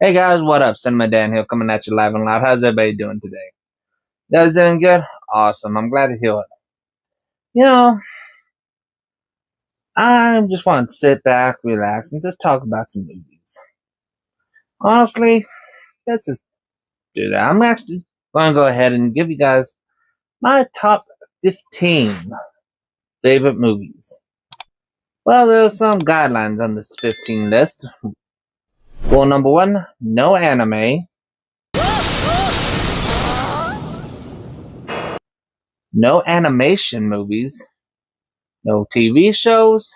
Hey guys, what up? Cinema Dan here coming at you live and loud. How's everybody doing today? You guys doing good? Awesome. I'm glad to hear it. You know, I just want to sit back, relax, and just talk about some movies. Honestly, let's just do that. I'm actually going to go ahead and give you guys my top 15 favorite movies. Well, there's some guidelines on this 15 list. Rule number one, no anime. No animation movies. No TV shows.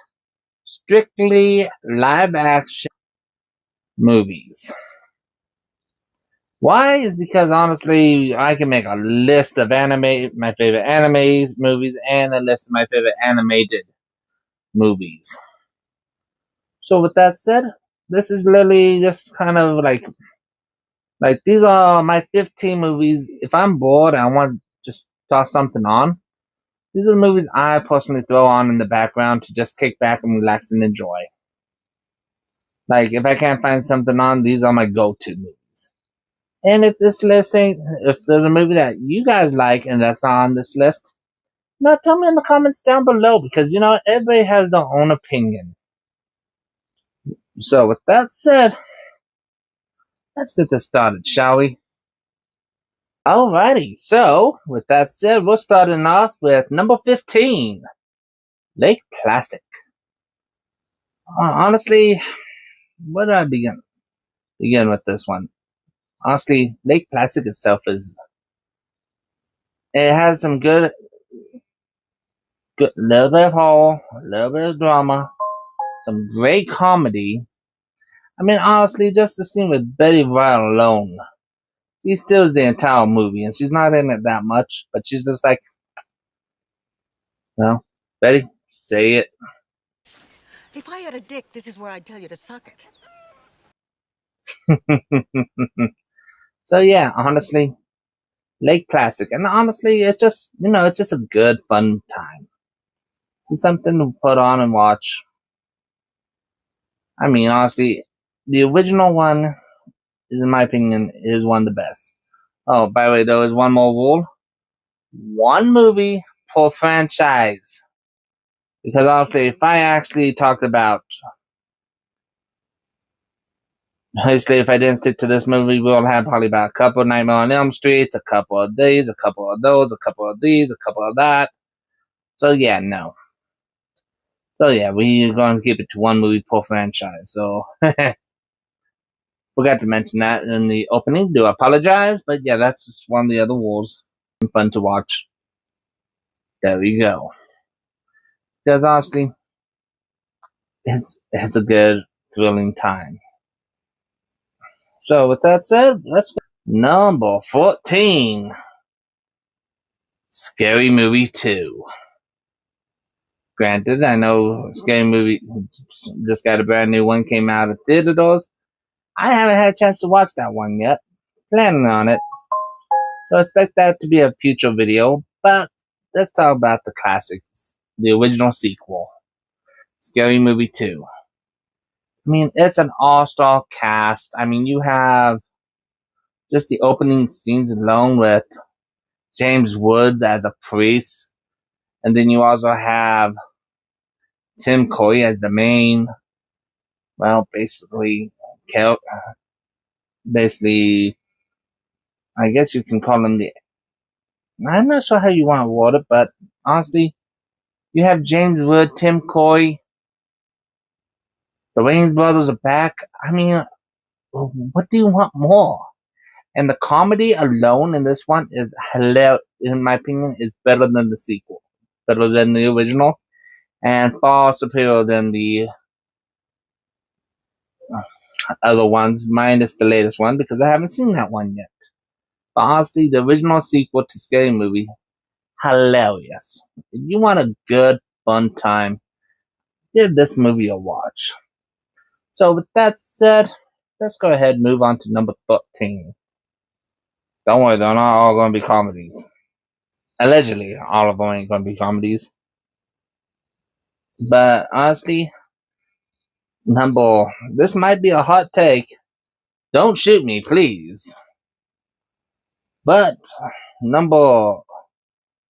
Strictly live action movies. Why? Is because honestly, I can make a list of my favorite anime movies, and a list of my favorite animated movies. So with that said, this is literally just kind of like these are my 15 movies. If I'm bored and I want to just toss something on, these are the movies I personally throw on in the background to just kick back and relax and enjoy. Like, if I can't find something on, these are my go-to movies. And if this list if there's a movie that you guys like and that's not on this list, tell me in the comments down below, because, everybody has their own opinion. So, with that said, let's get this started, shall we? Alrighty, so, with that said, we're starting off with number 15, Lake Placid. Honestly, where do I begin? Begin with this one. Honestly, Lake Placid itself it has some good, little bit of horror, a little bit of drama, some great comedy. I mean, honestly, just the scene with Betty White alone. She steals the entire movie, and she's not in it that much, but she's just like, Betty, say it. If I had a dick, this is where I'd tell you to suck it. So yeah, honestly, Lake Classic, and honestly, it's just a good, fun time. It's something to put on and watch. I mean, honestly, the original one, in my opinion, is one of the best. Oh, by the way, there is one more rule. One movie per franchise. Because honestly, if I actually talked about, honestly, if I didn't stick to this movie, we'll have probably about a couple of Nightmare on Elm Street, a couple of these, a couple of those, a couple of these, a couple of that. So yeah, no. So yeah, we're going to keep it to one movie per franchise. So, forgot to mention that in the opening. Do apologize, but yeah, that's just one of the other rules. Fun to watch. There we go. Because honestly, it's a good, thrilling time. So with that said, let's go. Number 14. Scary Movie 2. Granted, I know Scary Movie just got a brand new one, came out of theaters. I haven't had a chance to watch that one yet. Planning on it. So expect that to be a future video. But let's talk about the classics. The original sequel. Scary Movie 2. I mean, it's an all-star cast. I mean, you have just the opening scenes alone with James Woods as a priest. And then you also have Tim Curry as the main, basically, I guess you can call him I'm not sure how you want to word it, but honestly, you have James Wood, Tim Curry, the Wayans brothers are back. I mean, what do you want more? And the comedy alone in this one is hilarious. In my opinion, is better than the sequel, better than the original, and far superior than the other ones, minus the latest one, because I haven't seen that one yet. But honestly, the original sequel to Scary Movie, hilarious. If you want a good, fun time, give this movie a watch. So with that said, let's go ahead and move on to number 13. Don't worry, they're not all going to be comedies. Allegedly, all of them ain't going to be comedies. But honestly, this might be a hot take, Don't shoot me, please. But number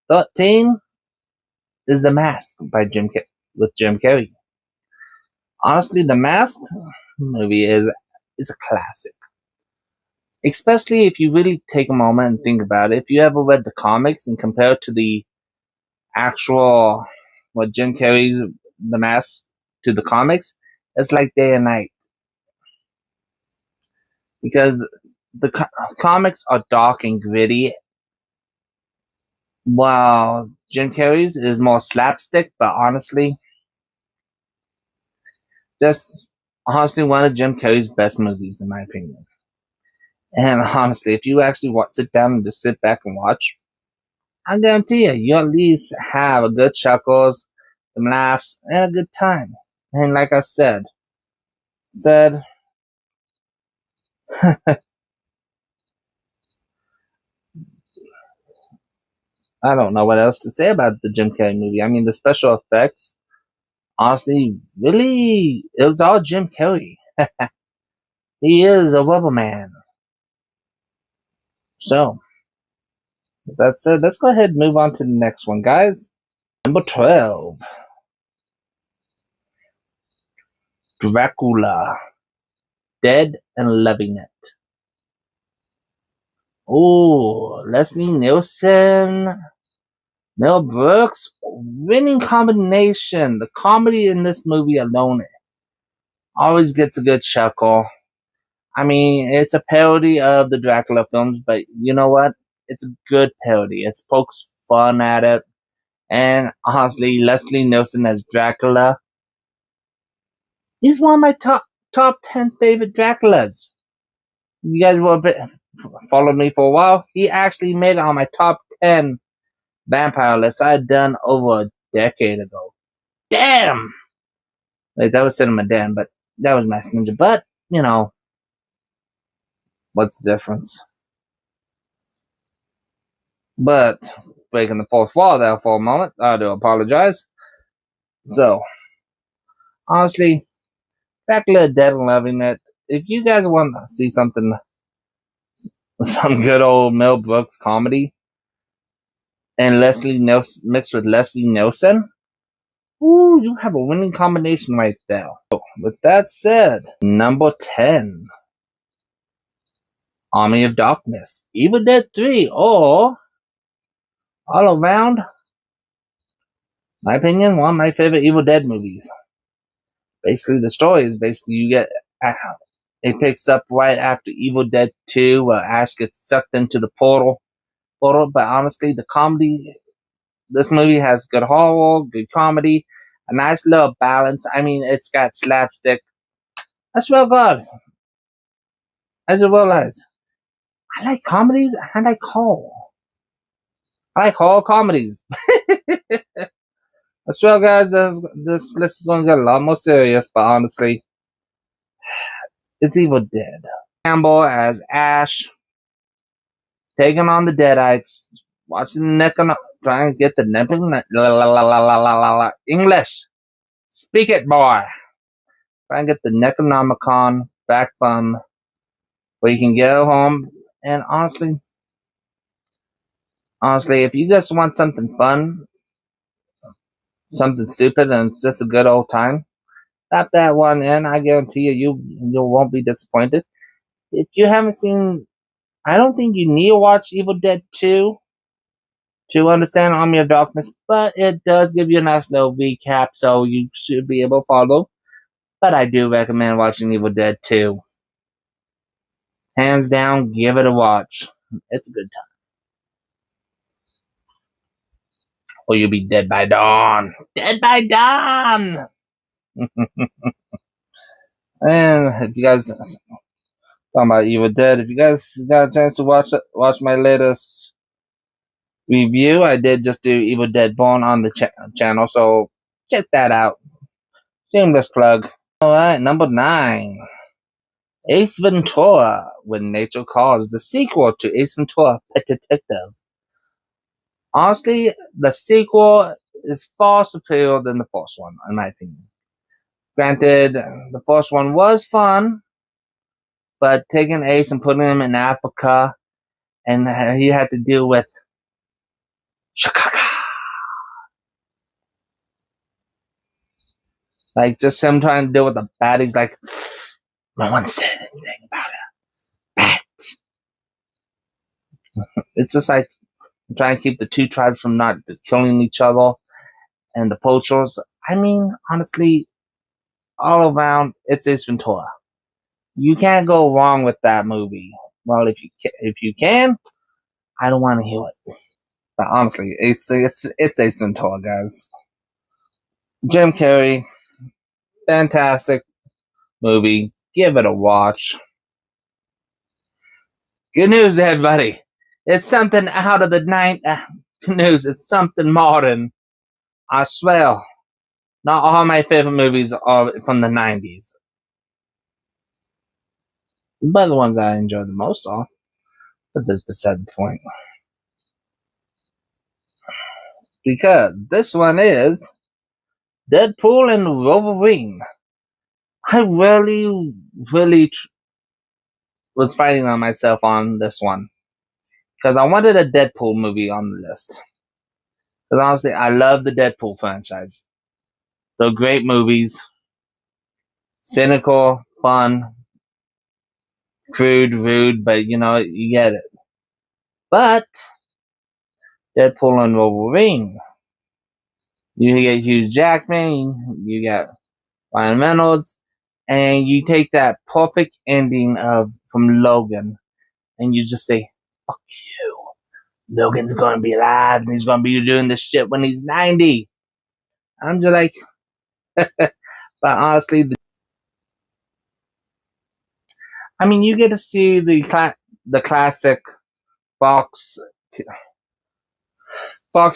13 is The Mask by with Jim Carrey. Honestly, The Mask movie is a classic. Especially if you really take a moment and think about it. If you ever read the comics and compare it to the actual, what Jim Carrey's The Mask to the comics, it's like day and night. Because the comics are dark and gritty, while Jim Carrey's is more slapstick, but honestly, one of Jim Carrey's best movies, in my opinion. And honestly, if you actually sit down and just sit back and watch, I guarantee you at least have a good chuckles, some laughs, and a good time. And like I said, I don't know what else to say about the Jim Carrey movie. I mean, the special effects, honestly, really, it was all Jim Carrey. He is a rubber man. So, with that said, let's go ahead and move on to the next one, guys. Number 12. Dracula. Dead and Loving It. Oh, Leslie Nielsen, Mel Brooks, winning combination. The comedy in this movie alone always gets a good chuckle. I mean, it's a parody of the Dracula films, but you know what? It's a good parody. It pokes fun at it. And honestly, Leslie Nielsen as Dracula, he's one of my top 10 favorite Draculas. You guys will follow me for a while. He actually made it on my top 10 vampire list I had done over a decade ago. Damn! Like, that was Cinema Dan, but that was Masked Ninja. But, you know, what's the difference? But, breaking the fourth wall there for a moment, I do apologize. So, honestly, Dracula, Dead and Loving It. If you guys want to see some good old Mel Brooks comedy, and Leslie Nielsen mixed with Leslie Nielsen, ooh, you have a winning combination right there. So, with that said, number 10, Army of Darkness, Evil Dead 3, or all around, my opinion, one of my favorite Evil Dead movies. Basically, the story is you get, it picks up right after Evil Dead 2, where Ash gets sucked into the portal. But honestly, the comedy, this movie has good horror, good comedy, a nice little balance. I mean, it's got slapstick. That's real good. As you realize, I like comedies and I like horror. I like horror comedies. That's real, guys. This list is going to get a lot more serious, but honestly, it's Evil Dead. Campbell as Ash, taking on the Deadites, watching the trying to get the English. Speak it, boy. Trying to get the Necronomicon back from where you can go home. And honestly, if you just want something fun, something stupid, and it's just a good old time, tap that one in. I guarantee you won't be disappointed. If you haven't seen, I don't think you need to watch Evil Dead 2 to understand Army of Darkness, but it does give you a nice little recap, so you should be able to follow. But I do recommend watching Evil Dead 2. Hands down, give it a watch. It's a good time. Or you'll be dead by dawn. Dead by dawn! And if you guys talking about Evil Dead, if you guys got a chance to watch my latest review, I did just do Evil Dead Born on the channel, so check that out. Shameless plug. Alright, number 9. Ace Ventura, When Nature Calls, the sequel to Ace Ventura, Pet Detective. Honestly, the sequel is far superior than the first one, in my opinion. Granted, the first one was fun, but taking Ace and putting him in Africa, and he had to deal with Chicago. Like, just him trying to deal with the baddies, like, no one said anything about it. It's just like trying to keep the two tribes from not killing each other, and the poachers. I mean, honestly, all around, it's Ace Ventura. You can't go wrong with that movie. Well, if you can, I don't want to hear it. But honestly, it's Ace Ventura, guys. Jim Carrey, fantastic movie. Give it a watch. Good news, everybody. It's something out of the night. Good news. It's something modern. I swear. Not all my favorite movies are from the 90s. But the ones I enjoy the most are. But that's beside the point. Because this one is Deadpool and Wolverine. I really was fighting on myself on this one. Because I wanted a Deadpool movie on the list. Because honestly, I love the Deadpool franchise. They're great movies. Cynical, fun, crude, rude, but you know, you get it. But Deadpool and Wolverine, you get Hugh Jackman, you get Ryan Reynolds, and you take that perfect ending from Logan, and you just say, "Fuck you, Logan's gonna be alive, and he's gonna be doing this shit when he's 90." I'm just like, but honestly, I mean, you get to see the classic Fox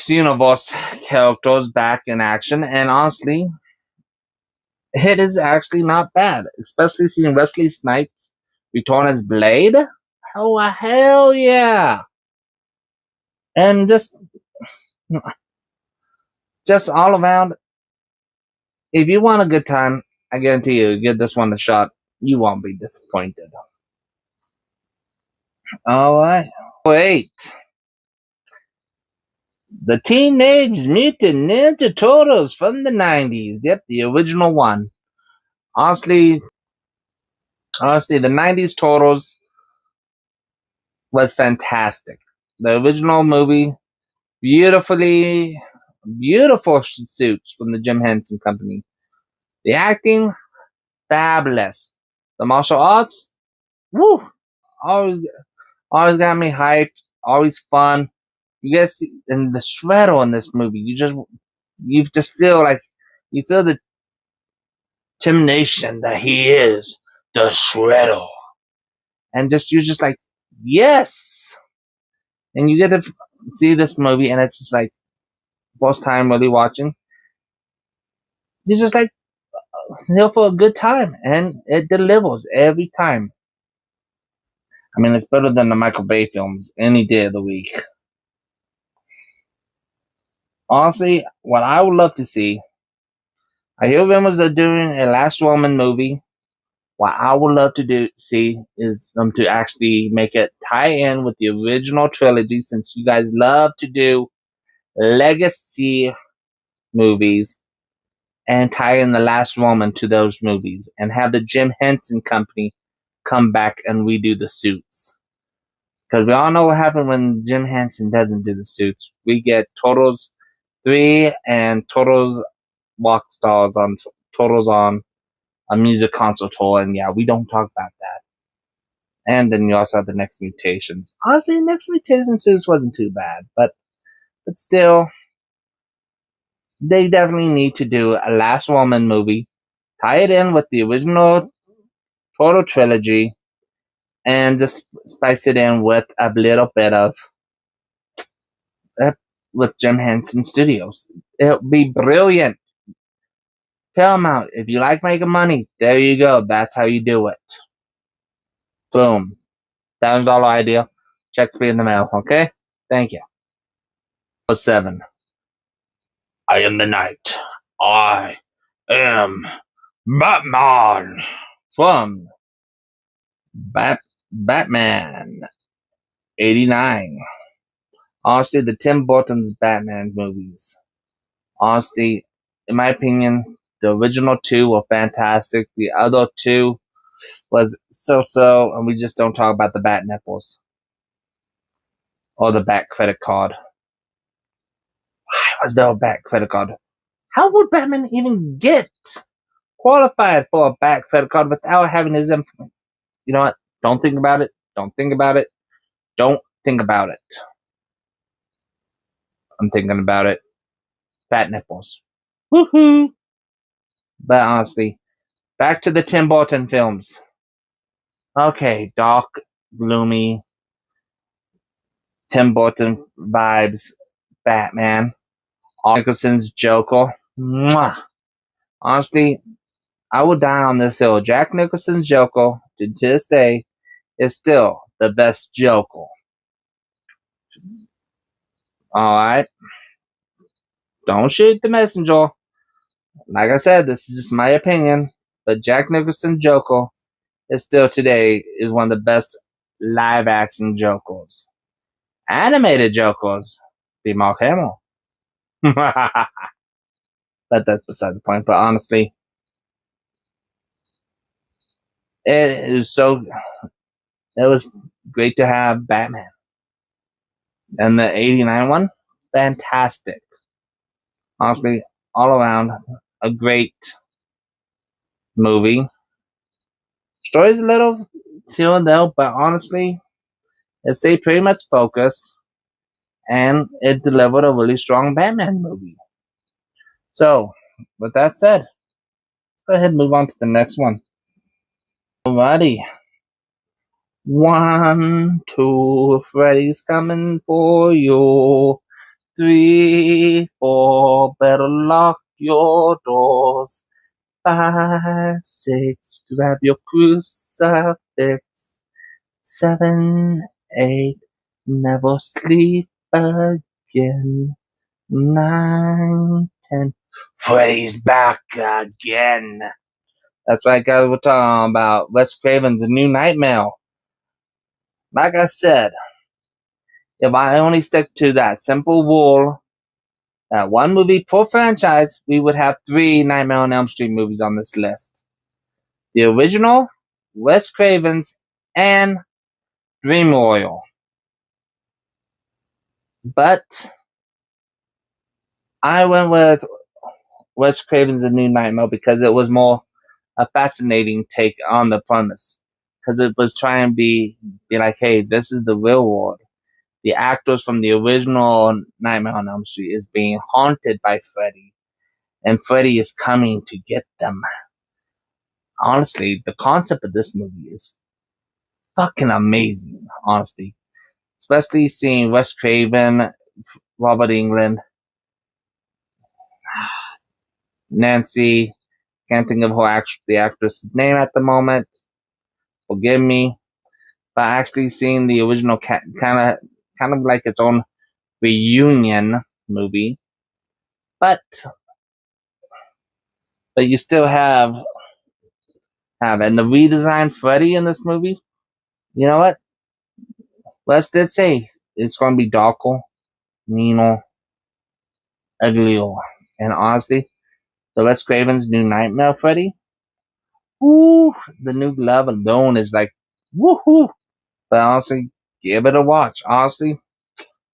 Universe characters back in action, and honestly, it is actually not bad, especially seeing Wesley Snipes return as Blade. Oh, hell yeah! And just all around, if you want a good time, I guarantee you, give this one a shot. You won't be disappointed. Alright. 8. The Teenage Mutant Ninja Turtles from the 90s. Yep, the original one. Honestly, the 90s Turtles was fantastic. The original movie, beautiful suits from the Jim Henson Company. The acting, fabulous. The martial arts, woo! Always got me hyped. Always fun. You guys see, and the Shredder in this movie, you just feel like, you feel the determination that he is the Shredder. And you're just like, yes! And you get to see this movie, and it's just like, first time really watching. You're just like, here for a good time, and it delivers every time. I mean, it's better than the Michael Bay films any day of the week. Honestly, what I would love to see, I hear rumors are doing a Last Roman movie. What I would love to see is them to actually make it tie in with the original trilogy, since you guys love to do legacy movies, and tie in the Last Roman to those movies, and have the Jim Henson Company come back and redo the suits. Because we all know what happened when Jim Henson doesn't do the suits. We get Turtles 3 and Turtles Rock Stars on Turtles on a music concert tour, and yeah, we don't talk about that. And then you also have the Next Mutations. Honestly, Next Mutation suits wasn't too bad, but still, they definitely need to do a Last Woman movie, tie it in with the original Turtle trilogy, and just spice it in with a little bit of with Jim Henson Studios. It'll be brilliant. Paramount, if you like making money, there you go. That's how you do it. Boom. That was all idea. Checks be in the mail, okay? Thank you. 7. I am the night. I am Batman. From Batman 89. Honestly, the Tim Burton's Batman movies. Honestly, in my opinion, the original two were fantastic. The other two was so-so, and we just don't talk about the bat nipples or the bat credit card. Why was there a bat credit card? How would Batman even get qualified for a bat credit card without having his influence? You know what? Don't think about it. Don't think about it. Don't think about it. I'm thinking about it. Bat nipples. Woohoo! But honestly, back to the Tim Burton films. Okay, dark, gloomy, Tim Burton vibes, Batman. Nicholson's Joker. Mwah. Honestly, I would die on this hill. Jack Nicholson's Joker, to this day, is still the best Joker. Alright? Don't shoot the messenger. Like I said, this is just my opinion. But Jack Nicholson's Joker is still today is one of the best live action Jokers. Animated Jokers be Mark Hamill. But that's beside the point. But honestly, it was great to have Batman. And the 89 one, fantastic. Honestly, all around, a great movie. Story's a little chilled out, but honestly, it stayed pretty much focused. And it delivered a really strong Batman movie. So, with that said, let's go ahead and move on to the next one. Alrighty. 1, 2, Freddy's coming for you. 3, 4, better lock your doors. 5, 6, grab your crucifix. 7, 8, never sleep again. 9, 10, Freddy's back again. That's right, guys, we're talking about Wes Craven's New Nightmare. Like I said, if I only stick to that simple rule, that one movie per franchise, we would have 3 Nightmare on Elm Street movies on this list. The original, Wes Craven's, and Dream Royal. But I went with Wes Craven's A New Nightmare because it was more a fascinating take on the premise. Because it was trying to be like, hey, this is the real world. The actors from the original Nightmare on Elm Street is being haunted by Freddy. And Freddy is coming to get them. Honestly, the concept of this movie is fucking amazing, honestly. Especially seeing Wes Craven, Robert Englund, Nancy, can't think of the actress's name at the moment. Forgive me. But actually seeing the original kind of like its own reunion movie. But you still have and the redesigned Freddy in this movie. You know what? Wes did say it's going to be darker, meaner, uglier. And honestly, the Wes Craven's New Nightmare Freddy, woo, the new glove alone is like, woohoo. But honestly, give it a watch. Honestly,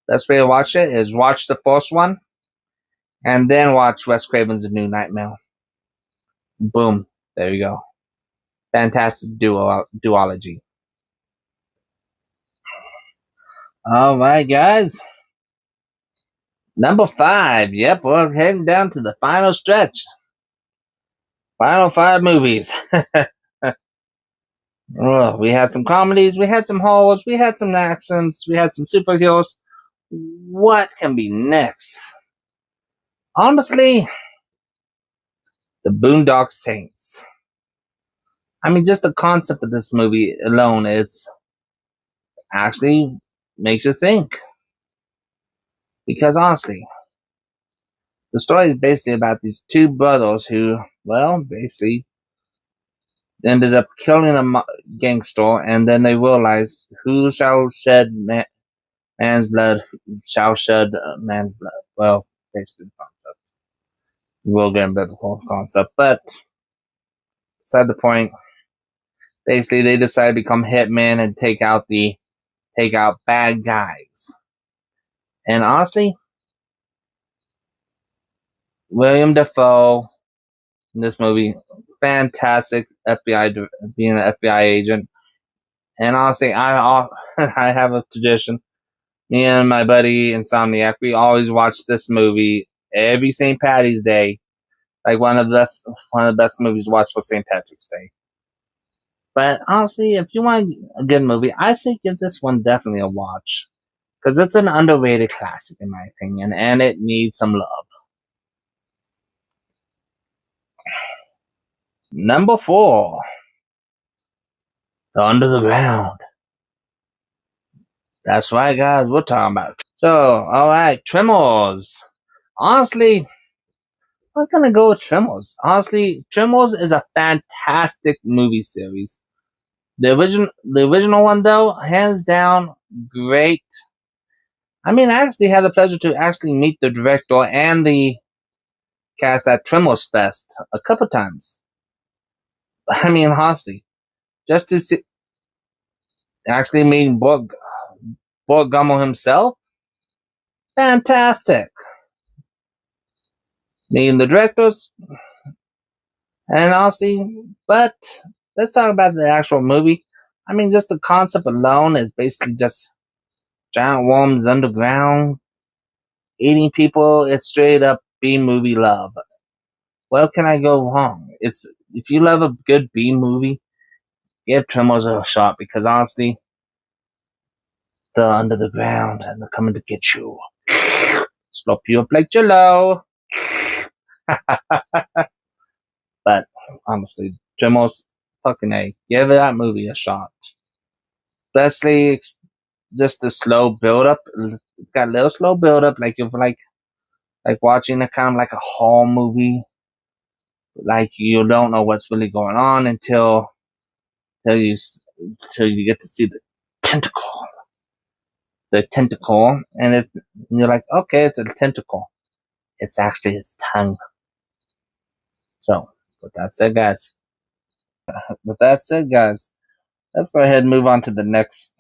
best way to watch it is watch the first one, and then watch Wes Craven's New Nightmare. Boom. There you go. Fantastic duology. Alright, guys. Number 5. Yep, we're heading down to the final stretch. Final 5 movies. We had some comedies, we had some horrors, we had some actions, we had some superheroes. What can be next? Honestly, the Boondock Saints. I mean, just the concept of this movie alone, it's actually makes you think. Because honestly, the story is basically about these 2 brothers who, well, basically, ended up killing a gangster, and then they realized who shall shed man's blood shall shed man's blood. Well, basically the concept. We'll get into the whole concept, but beside the point. Basically, they decide to become hitmen and take out bad guys. And honestly, William Dafoe in this movie, fantastic FBI, being an FBI agent. And honestly, I have a tradition. Me and my buddy Insomniac, we always watch this movie every St. Patty's Day. Like one of the best movies to watch for St. Patrick's Day. But honestly, if you want a good movie, I say give this one definitely a watch. Because it's an underrated classic, in my opinion, and it needs some love. Number 4. Under the Ground. That's right, guys, we're talking about. So, alright, Tremors. Honestly, I'm gonna go with Tremors. Honestly, Tremors is a fantastic movie series. The original one, though, hands down, great. I mean, I actually had the pleasure to actually meet the director and the cast at Tremors Fest a couple times. I mean, honestly, just to see, actually meeting Borg Gummel himself, fantastic. Meeting the directors, and honestly, but let's talk about the actual movie. I mean, just the concept alone is basically just giant worms underground, eating people. It's straight up B-movie love. Where can I go wrong? If you love a good B movie, give Tremors a shot, because honestly, they're under the ground and they're coming to get you. Slop you up like Jello. But honestly, Tremors, fucking A. Give that movie a shot. Especially just the slow build up. It's got a little slow build up, like you're like watching a kind of like a horror movie. Like you don't know what's really going on until you get to see the tentacle, and you're like, okay, it's a tentacle. It's actually its tongue. So, with that said, guys, let's go ahead and move on to the next.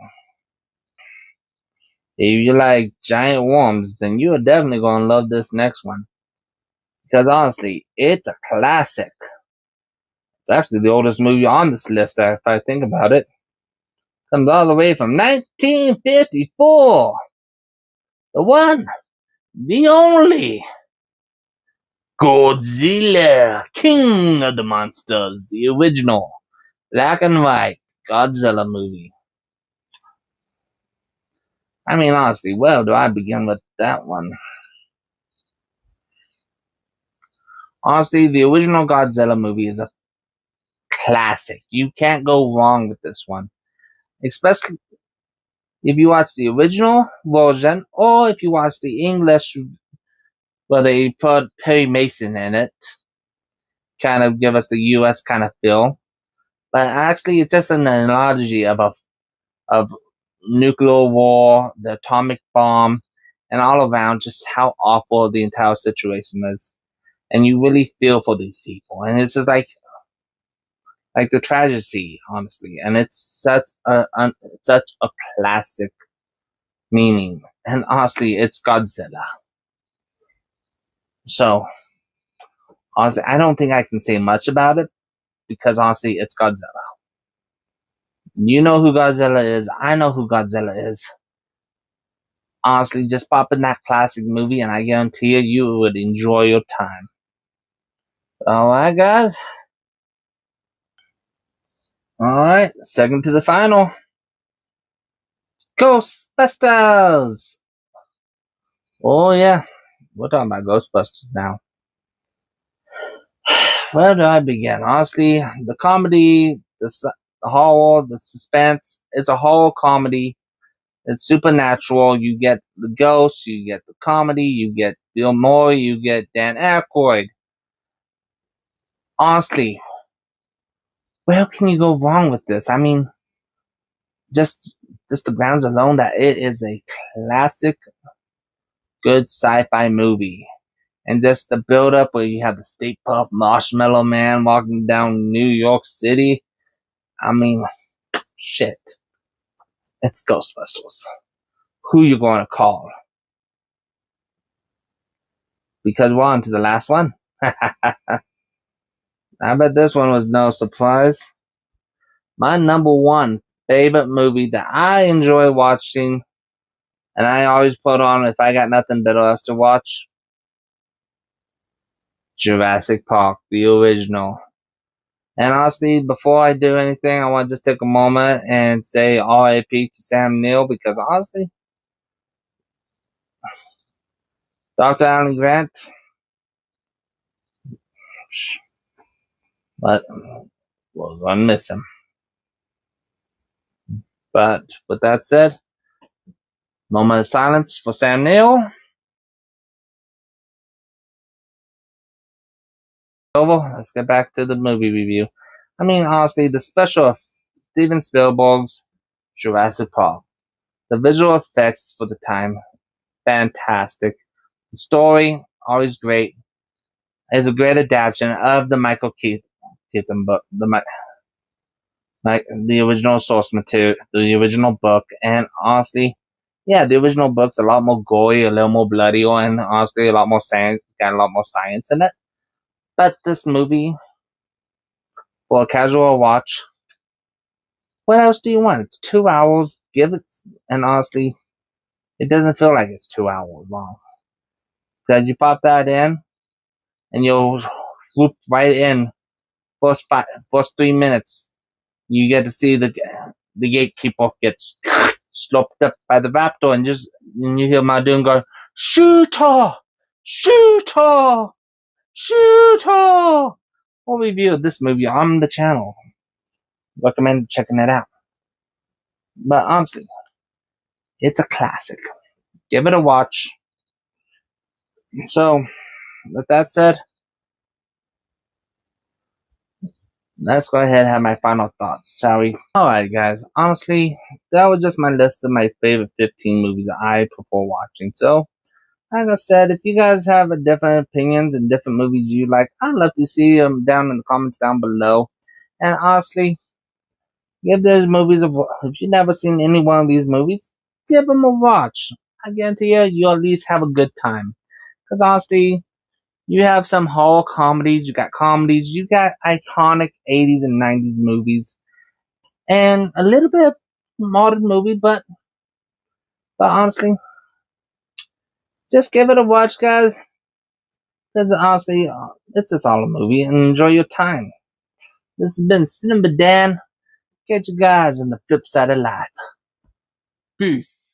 If you like giant worms, then you are definitely going to love this next one. Because honestly, it's a classic. It's actually the oldest movie on this list, if I think about it. Comes all the way from 1954. The one, the only, Godzilla, King of the Monsters, the original, black and white Godzilla movie. I mean, honestly, where do I begin with that one? Honestly, the original Godzilla movie is a classic. You can't go wrong with this one. Especially if you watch the original version, or if you watch the English, where they put Perry Mason in it. Kind of give us the US kind of feel. But actually, it's just an analogy of nuclear war, the atomic bomb, and all around just how awful the entire situation is. And you really feel for these people. And it's just like the tragedy, honestly. And it's such a classic meaning. And honestly, it's Godzilla. So, honestly, I don't think I can say much about it, because honestly, it's Godzilla. You know who Godzilla is. I know who Godzilla is. Honestly, just pop in that classic movie, and I guarantee you would enjoy your time. Alright, guys. Alright, second to the final. Ghostbusters! Oh, yeah. We're talking about Ghostbusters now. Where do I begin? Honestly, the comedy, the horror, the suspense, it's a horror comedy. It's supernatural. You get the ghosts, you get the comedy, you get Bill Murray, you get Dan Aykroyd. Honestly, where can you go wrong with this? I mean, just the grounds alone that it is a classic, good sci-fi movie. And just the build up where you have the Stay Puft Marshmallow Man walking down New York City. I mean, shit. It's Ghostbusters. Who you going to call? Because we're on to the last one. I bet this one was no surprise. My number one favorite movie that I enjoy watching, and I always put on if I got nothing better else to watch, Jurassic Park, the original. And honestly, before I do anything, I want to just take a moment and say R.I.P. to Sam Neill, because honestly, Dr. Alan Grant, but we're going to miss him. But with that said, moment of silence for Sam Neill. Over. Let's get back to the movie review. I mean, honestly, the special of Steven Spielberg's Jurassic Park. The visual effects for the time, fantastic. The story, always great. It's a great adaptation of the Michael Keaton book, the original source material, the original book. And honestly, yeah, the original book's a lot more gory, a little more bloody, and honestly, a lot more science, got a lot more science in it. But this movie, for a casual watch, what else do you want? It's 2 hours. Give it, and honestly, it doesn't feel like it's 2 hours long. Because you pop that in, and you'll swoop right in. First 3 minutes, you get to see the gatekeeper gets sloped up by the raptor, and you hear Muldoon go, "Shoot her! Shoot her! Shoot her!" We'll review this movie on the channel. Recommend checking it out. But honestly, it's a classic. Give it a watch. So, with that said, let's go ahead and have my final thoughts, shall we? Alright, guys. Honestly, that was just my list of my favorite 15 movies that I prefer watching. So, like I said, if you guys have a different opinions and different movies you like, I'd love to see them down in the comments down below. And honestly, give those movies a watch. If you've never seen any one of these movies, give them a watch. I guarantee you'll at least have a good time. Because honestly, you have some horror comedies, you got iconic 80s and 90s movies, and a little bit of modern movie, but honestly, just give it a watch, guys. Because honestly, it's a solid movie, and enjoy your time. This has been Cinema Dan. Catch you guys on the flip side of life. Peace.